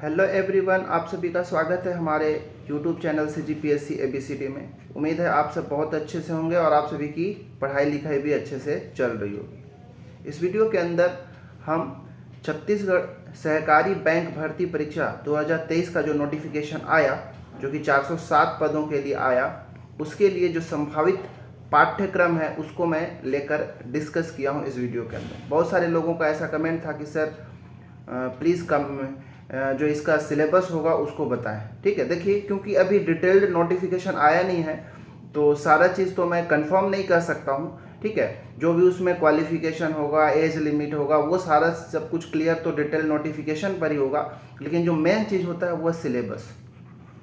Hello everyone, आप सभी का स्वागत है हमारे यूट्यूब चैनल CGPSC ABCD में। उम्मीद है आप सब बहुत अच्छे से होंगे और आप सभी की पढ़ाई लिखाई भी अच्छे से चल रही होगी। इस वीडियो के अंदर हम छत्तीसगढ़ सहकारी बैंक भर्ती परीक्षा 2023 का जो नोटिफिकेशन आया, जो कि 407 पदों के लिए आया, उसके लिए जो संभावित पाठ्यक्रम है उसको मैं लेकर डिस्कस किया हूँ इस वीडियो के अंदर। बहुत सारे लोगों का ऐसा कमेंट था कि सर प्लीज़ जो इसका सिलेबस होगा उसको बताएं। ठीक है, देखिए क्योंकि अभी डिटेल्ड नोटिफिकेशन आया नहीं है तो सारा चीज़ तो मैं कंफर्म नहीं कर सकता हूँ। ठीक है, जो भी उसमें क्वालिफिकेशन होगा, एज लिमिट होगा, वो सारा सब कुछ क्लियर तो डिटेल नोटिफिकेशन पर ही होगा। लेकिन जो मेन चीज़ होता है वो सिलेबस।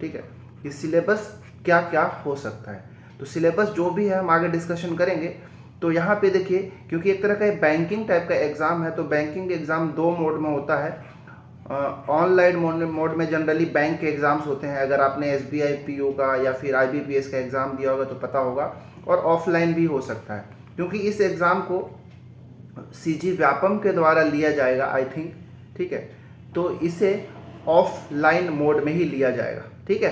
ठीक है, कि सिलेबस क्या क्या हो सकता है, तो सिलेबस जो भी है हम आगे डिस्कशन करेंगे। तो यहाँ पे देखिए, क्योंकि एक तरह का बैंकिंग टाइप का एग्ज़ाम है, तो बैंकिंग एग्ज़ाम दो मोड में होता है। ऑनलाइन मोड में जनरली बैंक के एग्ज़ाम्स होते हैं, अगर आपने SBI PO का या फिर IBPS का एग्ज़ाम दिया होगा तो पता होगा, और ऑफलाइन भी हो सकता है, क्योंकि इस एग्ज़ाम को CG व्यापम के द्वारा लिया जाएगा आई थिंक। ठीक है, तो इसे ऑफलाइन मोड में ही लिया जाएगा। ठीक है,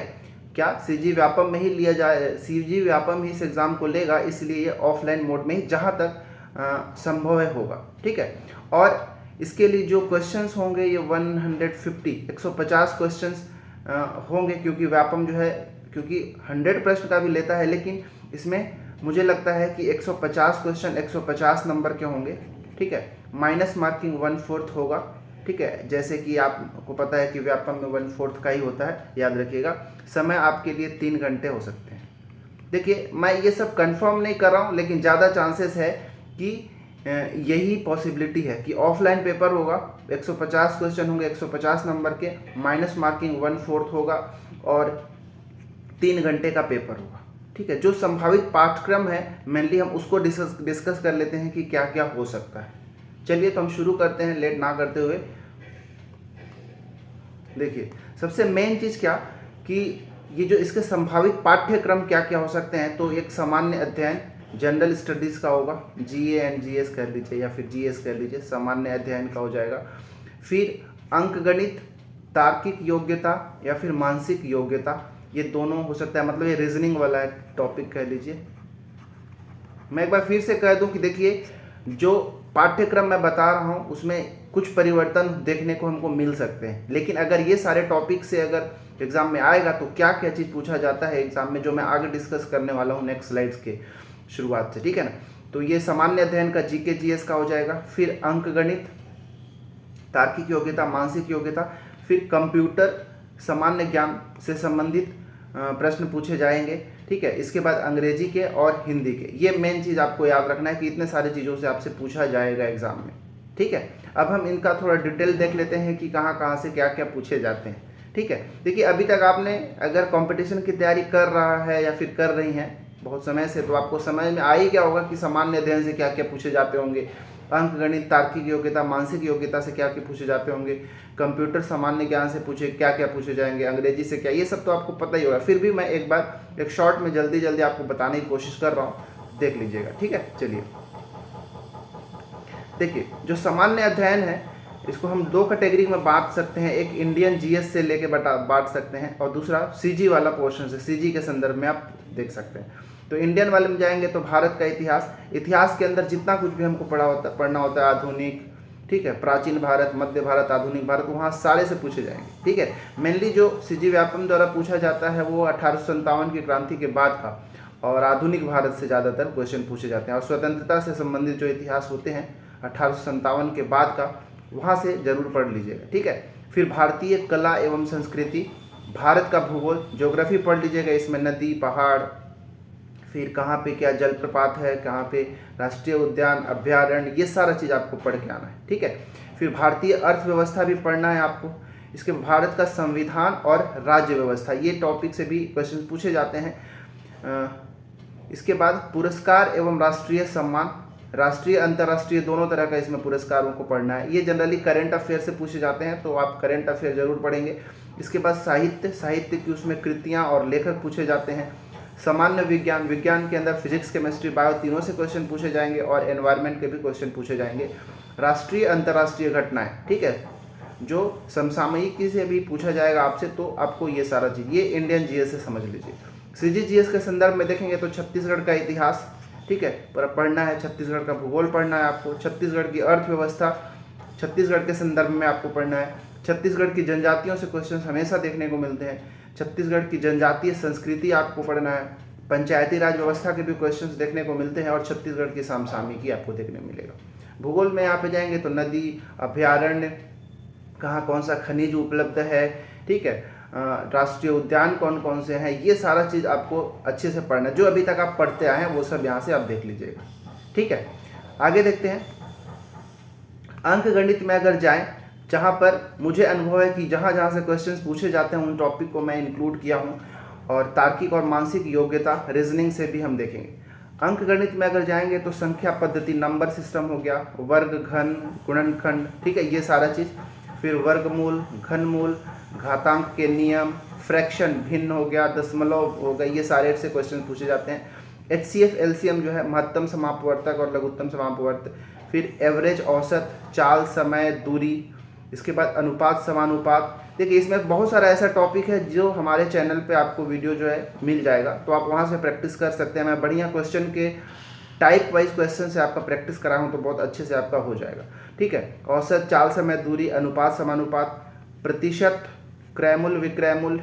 क्या CG व्यापम में ही लिया जाए, CG व्यापम ही इस एग्ज़ाम को लेगा, इसलिए ये ऑफलाइन मोड में ही जहाँ तक संभव है होगा। ठीक है, और इसके लिए जो क्वेश्चंस होंगे ये 150 क्वेश्चंस होंगे, क्योंकि व्यापम जो है, क्योंकि 100 प्रश्न का भी लेता है, लेकिन इसमें मुझे लगता है कि 150 क्वेश्चन 150 नंबर के होंगे। ठीक है, माइनस मार्किंग 1/4 होगा। ठीक है, जैसे कि आपको पता है कि व्यापम में 1/4 का ही होता है, याद रखिएगा। समय आपके लिए 3 घंटे हो सकते हैं। देखिए, मैं ये सब कंफर्म नहीं कर रहा हूँ, लेकिन ज़्यादा चांसेस है कि यही पॉसिबिलिटी है कि ऑफलाइन पेपर होगा, 150 क्वेश्चन होंगे 150 नंबर के, माइनस मार्किंग 1/4 होगा और 3 घंटे का पेपर होगा। ठीक है, जो संभावित पाठ्यक्रम है मेनली हम उसको डिस्कस कर लेते हैं कि क्या क्या हो सकता है। चलिए तो हम शुरू करते हैं लेट ना करते हुए। देखिए, सबसे मेन चीज़ क्या कि ये जो इसके संभावित पाठ्यक्रम क्या क्या हो सकते हैं, तो एक सामान्य अध्ययन जनरल स्टडीज़ का होगा, GA एंड GS कह लीजिए या फिर GS कह लीजिए, सामान्य अध्ययन का हो जाएगा। फिर अंकगणित, तार्किक योग्यता या फिर मानसिक योग्यता, ये दोनों हो सकता है, मतलब ये रीजनिंग वाला टॉपिक कह लीजिए। मैं एक बार फिर से कह दूं कि देखिए, जो पाठ्यक्रम मैं बता रहा हूं उसमें कुछ परिवर्तन देखने को हमको मिल सकते हैं, लेकिन अगर ये सारे टॉपिक से अगर एग्जाम में आएगा तो क्या क्या चीज़ पूछा जाता है एग्जाम में, जो मैं आगे डिस्कस करने वाला हूँ नेक्स्ट स्लाइड्स के शुरुआत से। ठीक है ना, तो ये सामान्य अध्ययन का GK GS का हो जाएगा। फिर अंकगणित, तार्किक योग्यता, मानसिक योग्यता, फिर कंप्यूटर सामान्य ज्ञान से संबंधित प्रश्न पूछे जाएंगे। ठीक है, इसके बाद अंग्रेजी के और हिंदी के। ये मेन चीज़ आपको याद रखना है कि इतने सारे चीज़ों से आपसे पूछा जाएगा एग्जाम में। ठीक है, अब हम इनका थोड़ा डिटेल देख लेते हैं कि कहाँ कहाँ से क्या क्या पूछे जाते हैं। ठीक है, देखिए अभी तक आपने अगर कंपटीशन की तैयारी कर रहा है या फिर कर रही हैं बहुत समय से, तो आपको समझ में आ ही गया होगा कि सामान्य अध्ययन से क्या क्या पूछे जाते होंगे, अंकगणित, तार्किक योग्यता, मानसिक योग्यता से क्या क्या पूछे जाते होंगे, कंप्यूटर सामान्य ज्ञान से पूछे क्या क्या पूछे जाएंगे, अंग्रेजी से क्या, ये सब तो आपको पता ही होगा। फिर भी मैं एक बार एक शॉर्ट में जल्दी जल्दी आपको बताने की कोशिश कर रहा हूँ, देख लीजिएगा। ठीक है, चलिए देखिए, जो सामान्य अध्ययन है इसको हम दो कैटेगरी में बांट सकते हैं, एक इंडियन GS से लेके बांट सकते हैं और दूसरा CG वाला पोर्शन से, CG के संदर्भ में आप देख सकते हैं। तो इंडियन वाले में जाएंगे तो भारत का इतिहास के अंदर जितना कुछ भी हमको पढ़ना होता है, आधुनिक, ठीक है, प्राचीन भारत, मध्य भारत, आधुनिक भारत, वहाँ सारे से पूछे जाएंगे। ठीक है, मेनली जो CG व्यापम द्वारा पूछा जाता है वो 1857 की क्रांति के बाद का, और आधुनिक भारत से ज़्यादातर क्वेश्चन पूछे जाते हैं, और स्वतंत्रता से संबंधित जो इतिहास होते हैं 1857 के बाद का, वहाँ से जरूर पढ़ लीजिएगा। ठीक है, फिर भारतीय कला एवं संस्कृति, भारत का भूगोल, ज्योग्राफी पढ़ लीजिएगा, इसमें नदी, पहाड़, फिर कहाँ पे क्या जलप्रपात है, कहाँ पे राष्ट्रीय उद्यान, अभ्यारण्य, ये सारा चीज़ आपको पढ़ के आना है। ठीक है, फिर भारतीय अर्थव्यवस्था भी पढ़ना है आपको, इसके भारत का संविधान और राज्य व्यवस्था, ये टॉपिक से भी क्वेश्चन पूछे जाते हैं। इसके बाद पुरस्कार एवं राष्ट्रीय सम्मान, राष्ट्रीय अंतर्राष्ट्रीय दोनों तरह का इसमें पुरस्कारों को पढ़ना है। ये जनरली करंट अफेयर से पूछे जाते हैं, तो आप करंट अफेयर जरूर पढ़ेंगे। इसके बाद साहित्य की उसमें कृतियाँ और लेखक पूछे जाते हैं। सामान्य विज्ञान के अंदर फिजिक्स, केमिस्ट्री, बायो तीनों से क्वेश्चन पूछे जाएंगे और एनवायरनमेंट के भी क्वेश्चन पूछे जाएंगे। राष्ट्रीय अंतर्राष्ट्रीय घटनाएं, ठीक है, जो समसामयिकी से भी पूछा जाएगा आपसे, तो आपको ये सारा चीज़, ये इंडियन जीएस से समझ लीजिए। सीजी जीएस के संदर्भ में देखेंगे तो छत्तीसगढ़ का इतिहास, ठीक है, पर पढ़ना है, छत्तीसगढ़ का भूगोल पढ़ना है आपको, छत्तीसगढ़ की अर्थव्यवस्था छत्तीसगढ़ के संदर्भ में आपको पढ़ना है, छत्तीसगढ़ की जनजातियों से क्वेश्चन हमेशा देखने को मिलते हैं, छत्तीसगढ़ की जनजातीय संस्कृति आपको पढ़ना है, पंचायती राज व्यवस्था के भी क्वेश्चंस देखने को मिलते हैं, और छत्तीसगढ़ की समसामयिकी आपको देखने मिलेगा। भूगोल में यहाँ पे जाएंगे तो नदी, अभ्यारण्य, कहाँ कौन सा खनिज उपलब्ध है, ठीक है, राष्ट्रीय उद्यान कौन कौन से हैं, ये सारा चीज़ आपको अच्छे से पढ़ना है। जो अभी तक आप पढ़ते आए हैं वो सब यहाँ से आप देख लीजिएगा, ठीक है। आगे देखते हैं, अंक गणित में अगर जाएं, जहाँ पर मुझे अनुभव है कि जहाँ जहाँ से क्वेश्चंस पूछे जाते हैं उन टॉपिक को मैं इंक्लूड किया हूँ, और तार्किक और मानसिक योग्यता रीजनिंग से भी हम देखेंगे। अंक गणित में अगर जाएंगे तो संख्या पद्धति, नंबर सिस्टम हो गया, वर्ग, घन, गुणनखंड, ठीक है, ये सारा चीज़, फिर वर्गमूल, घनमूल, घातांक के नियम, फ्रैक्शन, भिन्न हो गया, दशमलव हो गया, ये सारे से क्वेश्चन पूछे जाते हैं। HCF LCM जो है, महत्तम समापवर्तक और लघुत्तम समापवर्तक, फिर एवरेज, औसत, चाल, समय, दूरी, इसके बाद अनुपात, समानुपात। देखिए इसमें बहुत सारा ऐसा टॉपिक है जो हमारे चैनल पे आपको वीडियो जो है मिल जाएगा, तो आप वहाँ से प्रैक्टिस कर सकते हैं। मैं बढ़िया क्वेश्चन के टाइप वाइज क्वेश्चन से आपका प्रैक्टिस करा हूँ, तो बहुत अच्छे से आपका हो जाएगा, ठीक है। औसत, चाल, समय, दूरी, अनुपात, समानुपात, प्रतिशत, क्रयमूल, विक्रयमूल,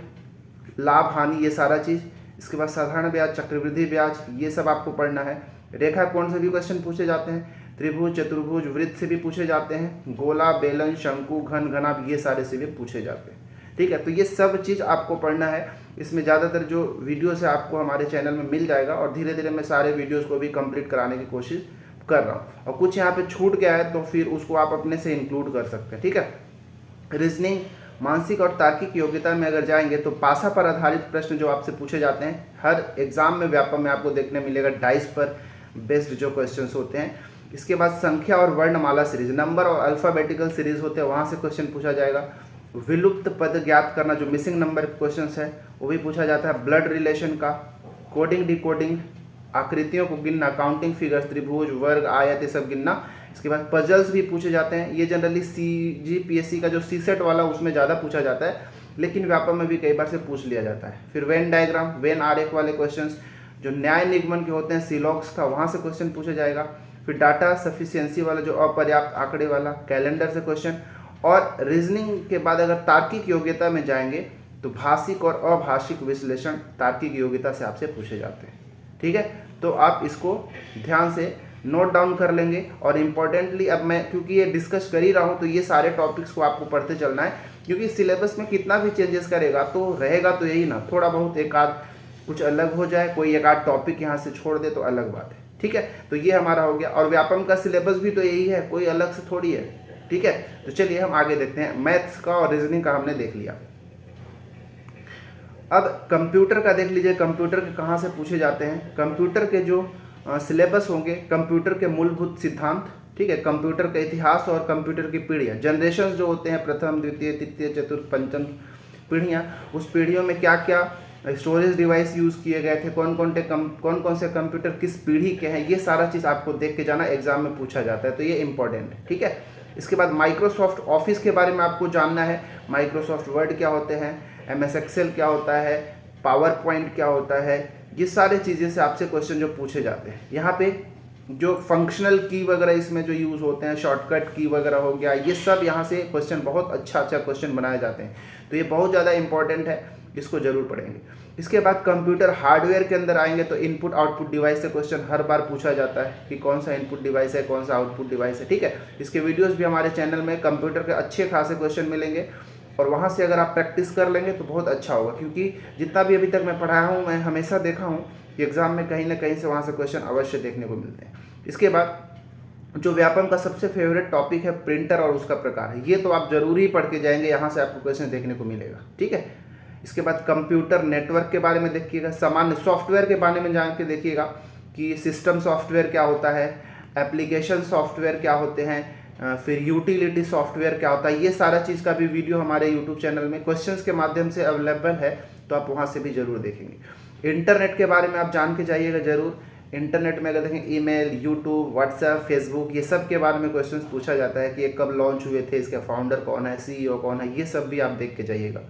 लाभ, हानि, ये सारा चीज़। इसके बाद साधारण ब्याज, चक्रवृद्धि ब्याज, ये सब आपको पढ़ना है। रेखा कोण से भी क्वेश्चन पूछे जाते हैं, त्रिभुज, चतुर्भुज, वृत्त से भी पूछे जाते हैं, गोला, बेलन, शंकु, घन, घनाभ, ये सारे से भी पूछे जाते हैं, ठीक है। तो ये सब चीज़ आपको पढ़ना है। इसमें ज़्यादातर जो वीडियोस है आपको हमारे चैनल में मिल जाएगा, और धीरे धीरे मैं सारे वीडियोस को भी कंप्लीट कराने की कोशिश कर रहा हूँ, और कुछ यहाँ पे छूट गया है तो फिर उसको आप अपने से इंक्लूड कर सकते हैं, ठीक है। रीजनिंग, मानसिक और तार्किक योग्यता में अगर जाएंगे तो पासा पर आधारित प्रश्न जो आपसे पूछे जाते हैं, हर एग्जाम में व्यापक में आपको देखने मिलेगा, डाइस पर बेस्ड जो क्वेश्चंस होते हैं। इसके बाद संख्या और वर्णमाला सीरीज, नंबर और अल्फ़ाबेटिकल सीरीज होते हैं, वहाँ से क्वेश्चन पूछा जाएगा। विलुप्त पद ज्ञात करना, जो मिसिंग नंबर क्वेश्चन है वो भी पूछा जाता है। ब्लड रिलेशन का, कोडिंग, डिकोडिंग, आकृतियों को गिनना, काउंटिंग फिगर्स, त्रिभुज, वर्ग, आयत, ये सब गिनना। इसके बाद पजल्स भी पूछे जाते हैं, ये जनरली CGPSC का जो CSET वाला उसमें ज़्यादा पूछा जाता है, लेकिन व्यापक में भी कई बार से पूछ लिया जाता है। फिर वेन डायग्राम, वेन आरेख वाले क्वेश्चंस, जो न्याय निगमन के होते हैं, सिलॉक्स का, वहाँ से क्वेश्चन पूछा जाएगा। फिर डाटा सफिशिएंसी वाला, जो अपर्याप्त आंकड़े वाला, कैलेंडर से क्वेश्चन। और रीजनिंग के बाद अगर तार्किक योग्यता में जाएंगे तो भाषिक और अभाषिक विश्लेषण तार्किक योग्यता से आपसे पूछे जाते हैं, ठीक है। तो आप इसको ध्यान से नोट डाउन कर लेंगे। और इम्पॉर्टेंटली अब मैं क्योंकि ये डिस्कस कर ही रहा हूँ, तो ये सारे टॉपिक्स को आपको पढ़ते चलना है, क्योंकि सिलेबस में कितना भी चेंजेस करेगा तो रहेगा तो यही ना, थोड़ा बहुत एक आध कुछ अलग हो जाए, कोई एक आध टॉपिक यहाँ से छोड़ दे तो अलग बात है, ठीक है। तो ये हमारा हो गया, और व्यापम का सिलेबस भी तो यही है, कोई अलग से थोड़ी है, ठीक है। तो चलिए हम आगे देखते हैं। मैथ्स का और रीजनिंग का हमने देख लिया, अब कंप्यूटर का देख लीजिए। कंप्यूटर के कहाँ से पूछे जाते हैं, कंप्यूटर के जो सिलेबस होंगे, कंप्यूटर के मूलभूत सिद्धांत, ठीक है, कंप्यूटर का इतिहास और कंप्यूटर की पीढ़ियाँ, जनरेशन जो होते हैं, प्रथम, द्वितीय, तृतीय, चतुर्थ, पंचम पीढ़ियाँ, उस पीढ़ियों में क्या क्या स्टोरेज डिवाइस यूज़ किए गए थे, कौन कौन से कंप्यूटर किस पीढ़ी के हैं, ये सारा चीज़ आपको देख के जाना, एग्जाम में पूछा जाता है, तो ये इंपॉर्टेंट है, ठीक है। इसके बाद माइक्रोसॉफ्ट ऑफिस के बारे में आपको जानना है, माइक्रोसॉफ्ट वर्ड क्या होते हैं, MS एक्सेल क्या होता है, पावर पॉइंट क्या होता है, ये सारे चीज़ें से आपसे क्वेश्चन जो पूछे जाते हैं। यहाँ पे जो फंक्शनल की वगैरह इसमें जो यूज़ होते हैं, शॉर्टकट की वगैरह हो गया, ये सब यहाँ से क्वेश्चन बहुत अच्छा क्वेश्चन बनाए जाते हैं, तो ये बहुत ज़्यादा इंपॉर्टेंट है, इसको जरूर पढ़ेंगे। इसके बाद कंप्यूटर हार्डवेयर के अंदर आएंगे तो इनपुट आउटपुट डिवाइस से क्वेश्चन हर बार पूछा जाता है कि कौन सा इनपुट डिवाइस है, कौन सा आउटपुट डिवाइस है, ठीक है। इसके वीडियोस भी हमारे चैनल में कंप्यूटर के अच्छे खासे क्वेश्चन मिलेंगे, और वहाँ से अगर आप प्रैक्टिस कर लेंगे तो बहुत अच्छा होगा, क्योंकि जितना भी अभी तक मैं पढ़ाया हूँ, मैं हमेशा देखा हूँ कि एग्जाम में कहीं ना कहीं से वहाँ से क्वेश्चन अवश्य देखने को मिलते हैं। इसके बाद जो व्यापम का सबसे फेवरेट टॉपिक है, प्रिंटर और उसका प्रकार, ये तो आप जरूर ही पढ़ के जाएंगे, यहाँ से आपको क्वेश्चन देखने को मिलेगा, ठीक है। इसके बाद कंप्यूटर नेटवर्क के बारे में देखिएगा, सामान्य सॉफ्टवेयर के बारे में जान के देखिएगा कि सिस्टम सॉफ्टवेयर क्या होता है, एप्लीकेशन सॉफ्टवेयर क्या होते हैं, फिर यूटिलिटी सॉफ्टवेयर क्या होता है, ये सारा चीज़ का भी वीडियो हमारे यूट्यूब चैनल में क्वेश्चंस के माध्यम से अवेलेबल है, तो आप वहाँ से भी जरूर देखेंगे। इंटरनेट के बारे में आप जान के जाइएगा जरूर, इंटरनेट में अगर देखें ईमेल, यूट्यूब, व्हाट्सएप, फेसबुक, ये सब के बारे में क्वेश्चंस पूछा जाता है कि ये कब लॉन्च हुए थे, इसके फाउंडर कौन है, सीईओ कौन है, ये सब भी आप देख के जाइएगा।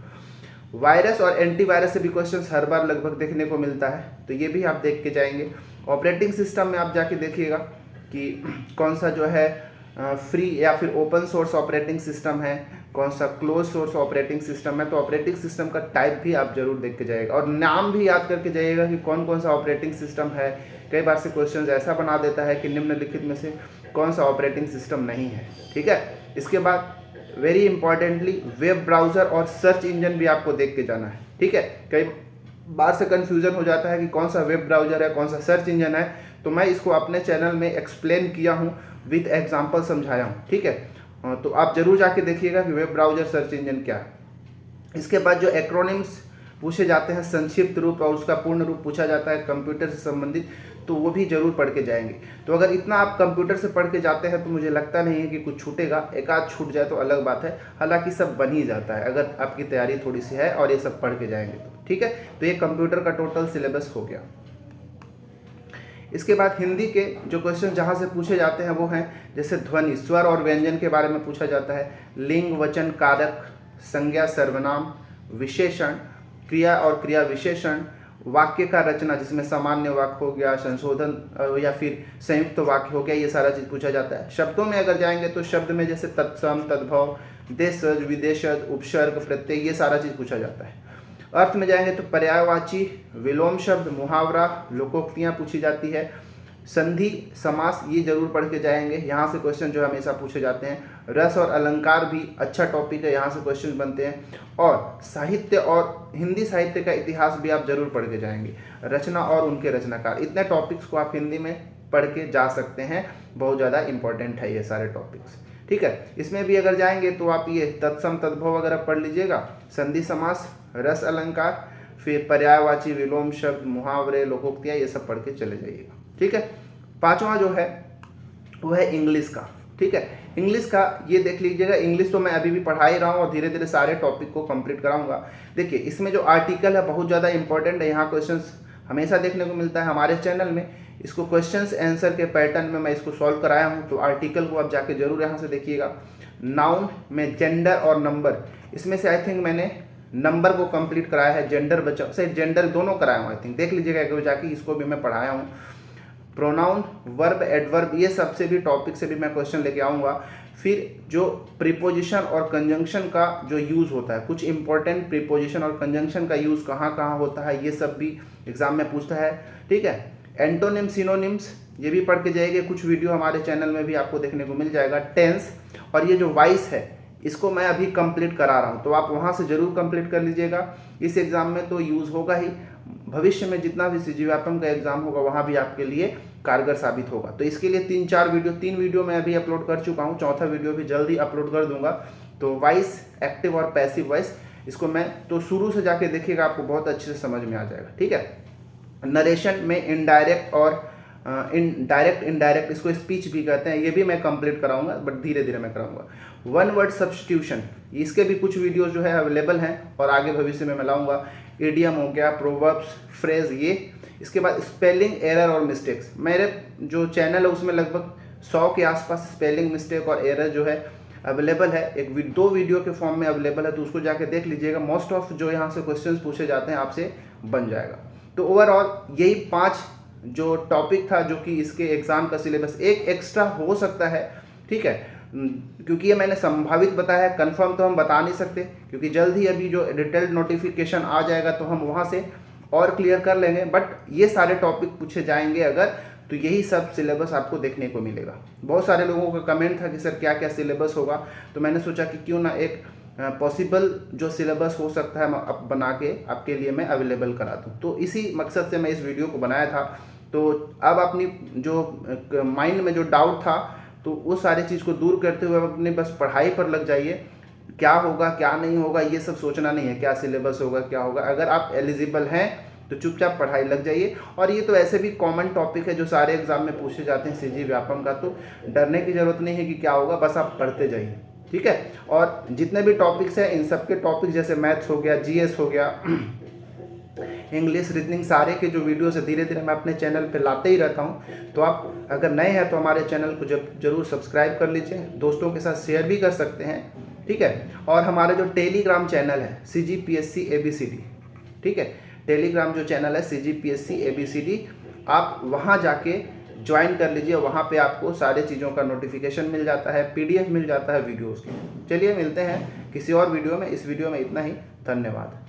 वायरस और एंटीवायरस से भी क्वेश्चंस हर बार लगभग देखने को मिलता है, तो ये भी आप देख के जाएंगे। ऑपरेटिंग सिस्टम में आप जाके देखिएगा कि कौन सा जो है फ्री या फिर ओपन सोर्स ऑपरेटिंग सिस्टम है, कौन सा क्लोज सोर्स ऑपरेटिंग सिस्टम है। तो ऑपरेटिंग सिस्टम का टाइप भी आप जरूर देख के जाइएगा और नाम भी याद करके जाइएगा कि कौन कौन सा ऑपरेटिंग सिस्टम है। कई बार से क्वेश्चन ऐसा बना देता है कि निम्नलिखित में से कौन सा ऑपरेटिंग सिस्टम नहीं है, ठीक है। इसके बाद वेरी इंपॉर्टेंटली वेब ब्राउज़र और सर्च इंजन भी आपको देख के जाना है, ठीक है। कई बार से कन्फ्यूजन हो जाता है कि कौन सा वेब ब्राउज़र है, कौन सा सर्च इंजन है, तो मैं इसको अपने चैनल में एक्सप्लेन किया हूँ, विथ एग्जाम्पल समझाया हूँ, ठीक है। तो आप जरूर जाके देखिएगा कि वेब ब्राउज़र सर्च इंजन क्या है। इसके बाद जो एक्रोनिम्स पूछे जाते हैं, संक्षिप्त रूप और उसका पूर्ण रूप पूछा जाता है कंप्यूटर से संबंधित, तो वो भी जरूर पढ़ के जाएंगे। तो अगर इतना आप कंप्यूटर से पढ़ के जाते हैं तो मुझे लगता नहीं है कि कुछ छूटेगा। एक आध छूट जाए तो अलग बात है, हालांकि सब बन ही जाता है अगर आपकी तैयारी थोड़ी सी है और ये सब पढ़ के जाएंगे तो, ठीक है। तो ये कंप्यूटर का टोटल सिलेबस हो गया। इसके बाद हिंदी के जो क्वेश्चन जहाँ से पूछे जाते हैं वो हैं जैसे ध्वनि, स्वर और व्यंजन के बारे में पूछा जाता है, लिंग, वचन, कारक, संज्ञा, सर्वनाम, विशेषण, क्रिया और क्रिया विशेषण, वाक्य का रचना जिसमें सामान्य वाक्य हो गया, संशोधन या फिर संयुक्त वाक्य हो गया, ये सारा चीज़ पूछा जाता है। शब्दों में अगर जाएंगे तो शब्द में जैसे तत्सम, तद्भव, देशज, विदेशज, उपसर्ग, प्रत्यय, ये सारा चीज़ पूछा जाता है। अर्थ में जाएंगे तो पर्यायवाची, विलोम शब्द, मुहावरा, लोकोक्तियाँ पूछी जाती है। संधि, समास, ये जरूर पढ़ के जाएंगे, यहाँ से क्वेश्चन जो हमेशा पूछे जाते हैं। रस और अलंकार भी अच्छा टॉपिक है, यहाँ से क्वेश्चन बनते हैं। और साहित्य और हिंदी साहित्य का इतिहास भी आप जरूर पढ़ के जाएंगे। रचना और उनके रचनाकार, इतने टॉपिक्स को आप हिंदी में पढ़ के जा सकते हैं, बहुत ज़्यादा इंपॉर्टेंट है ये सारे टॉपिक्स, ठीक है। इसमें भी अगर जाएंगे तो आप ये तत्सम, तद्भव वगैरह पढ़ लीजिएगा, संधि, समास, रस, अलंकार, फिर पर्यायवाची, विलोम शब्द, मुहावरे, लोकोक्तियाँ, ये सब पढ़ के चले जाइएगा, ठीक है। पांचवा जो है वो है इंग्लिश का, ठीक है। इंग्लिश का ये देख लीजिएगा, इंग्लिश तो मैं अभी भी पढ़ा ही रहा हूँ और धीरे धीरे सारे टॉपिक को कंप्लीट कराऊंगा। देखिए इसमें जो आर्टिकल है बहुत ज़्यादा इंपॉर्टेंट है, यहाँ क्वेश्चंस हमेशा देखने को मिलता है हमारे चैनल में। इसको क्वेश्चंस आंसर के पैटर्न में मैं इसको सॉल्व कराया हूँ, तो आर्टिकल को आप जाके जरूर यहाँ से देखिएगा। नाउन में जेंडर और नंबर, इसमें से आई थिंक मैंने नंबर को कंप्लीट कराया है, जेंडर बचा से जेंडर दोनों कराया हूँ आई थिंक, देख लीजिएगा एक बार जाके, इसको भी मैं पढ़ाया हूँ। प्रोनाउन, वर्ब, एडवर्ब, ये सबसे भी टॉपिक से भी मैं क्वेश्चन लेके आऊँगा। फिर जो प्रीपोजिशन और कंजंक्शन का जो यूज़ होता है, कुछ इंपॉर्टेंट प्रीपोजिशन और कंजंक्शन का यूज़ कहाँ कहाँ होता है, ये सब भी एग्जाम में पूछता है, ठीक है। एंटोनिम, सिनोनिम्स, ये भी पढ़ के जाएंगे, कुछ वीडियो हमारे चैनल में भी आपको देखने को मिल जाएगा। टेंस और ये जो वाइस है इसको मैं अभी कंप्लीट करा रहा हूँ, तो आप वहाँ से ज़रूर कंप्लीट कर लीजिएगा। इस एग्ज़ाम में तो यूज़ होगा ही, भविष्य में जितना भी सीजी व्यापम का एग्ज़ाम होगा वहाँ भी आपके लिए कारगर साबित होगा। तो इसके लिए 3 वीडियो मैं अभी अपलोड कर चुका हूँ, चौथा वीडियो भी जल्दी अपलोड कर दूंगा। तो वॉइस, एक्टिव और पैसिव वॉइस, इसको मैं तो शुरू से जाके देखिएगा, आपको बहुत अच्छे से समझ में आ जाएगा, ठीक है। नरेशन में इनडायरेक्ट और इनडायरेक्ट, इसको स्पीच भी कहते हैं, ये भी मैं कंप्लीट कराऊंगा, बट धीरे धीरे मैं कराऊंगा। वन वर्ड सब्स्टिट्यूशन, इसके भी कुछ वीडियोस जो है अवेलेबल हैं और आगे भविष्य में मैं लाऊंगा। इडियम हो गया, प्रोवर्ब्स, फ्रेज, ये। इसके बाद स्पेलिंग एरर और मिस्टेक्स, मेरे जो चैनल है उसमें लगभग 100 के आसपास स्पेलिंग मिस्टेक और एरर जो है अवेलेबल है, 2 वीडियो के फॉर्म में अवेलेबल है, तो उसको जाके देख लीजिएगा। मोस्ट ऑफ जो यहाँ से क्वेश्चंस पूछे जाते हैं आपसे बन जाएगा। तो ओवरऑल यही 5 जो टॉपिक था जो कि इसके एग्ज़ाम का सिलेबस, एक एक्स्ट्रा हो सकता है, ठीक है, क्योंकि ये मैंने संभावित बताया है, कंफर्म तो हम बता नहीं सकते, क्योंकि जल्द ही अभी जो डिटेल्ड नोटिफिकेशन आ जाएगा तो हम वहाँ से और क्लियर कर लेंगे। बट ये सारे टॉपिक पूछे जाएंगे अगर, तो यही सब सिलेबस आपको देखने को मिलेगा। बहुत सारे लोगों का कमेंट था कि सर क्या क्या सिलेबस होगा, तो मैंने सोचा कि क्यों ना एक पॉसिबल जो सिलेबस हो सकता है अब बना के आपके लिए मैं अवेलेबल करा दूँ। तो इसी मकसद से मैं इस वीडियो को बनाया था। तो अब अपनी जो माइंड में जो डाउट था तो वो सारी चीज़ को दूर करते हुए अपने बस पढ़ाई पर लग जाइए। क्या होगा क्या नहीं होगा ये सब सोचना नहीं है, क्या सिलेबस होगा क्या होगा। अगर आप एलिजिबल हैं तो चुपचाप पढ़ाई लग जाइए। और ये तो ऐसे भी कॉमन टॉपिक है जो सारे एग्जाम में पूछे जाते हैं सीजी व्यापम का, तो डरने की ज़रूरत नहीं है कि क्या होगा, बस आप पढ़ते जाइए, ठीक है। और जितने भी टॉपिक्स हैं इन सब के टॉपिक जैसे मैथ्स हो गया, जीएस हो गया, इंग्लिश, रीजनिंग सारे के जो वीडियोस है धीरे धीरे मैं अपने चैनल पे लाते ही रहता हूँ। तो आप अगर नए हैं तो हमारे चैनल को जरूर सब्सक्राइब कर लीजिए, दोस्तों के साथ शेयर भी कर सकते हैं, ठीक है। और हमारे जो टेलीग्राम चैनल है CGPSC ABCD, ठीक है, टेलीग्राम जो चैनल है CGPSC ABCD, आप वहाँ जाके ज्वाइन कर लीजिए। वहाँ पे आपको सारे चीज़ों का नोटिफिकेशन मिल जाता है, PDF मिल जाता है वीडियोज़ की। चलिए मिलते हैं किसी और वीडियो में। इस वीडियो में इतना ही, धन्यवाद।